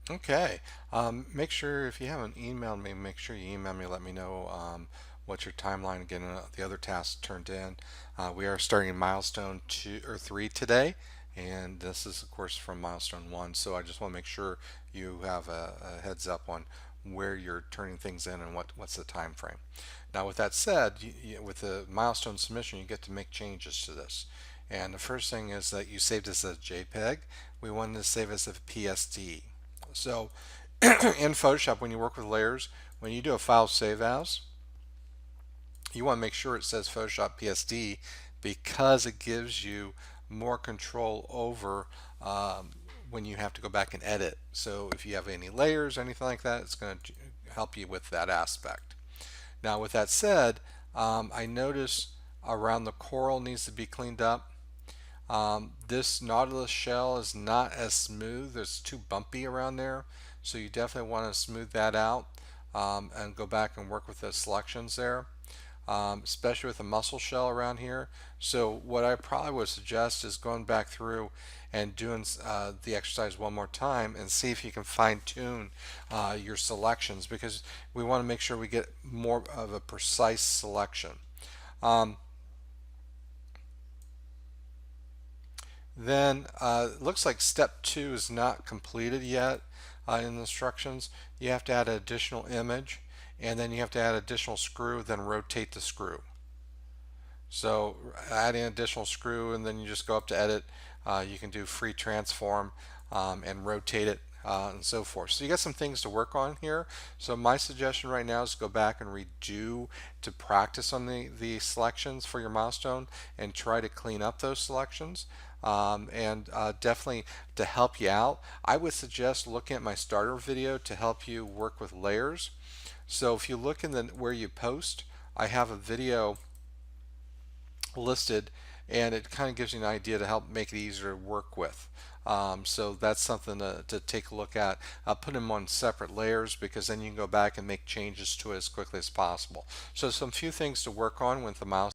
Okay. Make sure if you haven't emailed me, make sure you email me. Let me know what your timeline again. The other tasks turned in. We are starting milestone 2 or 3 today, and this is of course from milestone 1. So I just want to make sure you have a heads up on where you're turning things in and what's the time frame. Now, with that said, with the milestone submission, you get to make changes to this. And the first thing is that you saved this as a JPEG. We wanted to save this as a PSD. So in Photoshop, when you work with layers, when you do a file save as, you want to make sure it says Photoshop PSD because it gives you more control over when you have to go back and edit. So if you have any layers or anything like that, it's going to help you with that aspect. Now, with that said, I notice around the coral needs to be cleaned up. This Nautilus shell is not as smooth. It's too bumpy around there. So you definitely want to smooth that out and go back and work with the selections there, especially with the mussel shell around here. So what I probably would suggest is going back through and doing the exercise one more time and see if you can fine tune your selections, because we want to make sure we get more of a precise selection. Um, Then it looks like step 2 is not completed yet in the instructions. You have to add an additional image, and then you have to add additional screw, then rotate the screw. So adding additional screw, and then you just go up to edit. You can do free transform and rotate it and so forth. So you got some things to work on here. So my suggestion right now is go back and redo to practice on the selections for your milestone and try to clean up those selections. And definitely to help you out, I would suggest looking at my starter video to help you work with layers. So if you look in the where you post, I have a video listed, and it kind of gives you an idea to help make it easier to work with. So that's something to take a look at. Put them on separate layers, because then you can go back and make changes to it as quickly as possible. So some few things to work on with the mouse.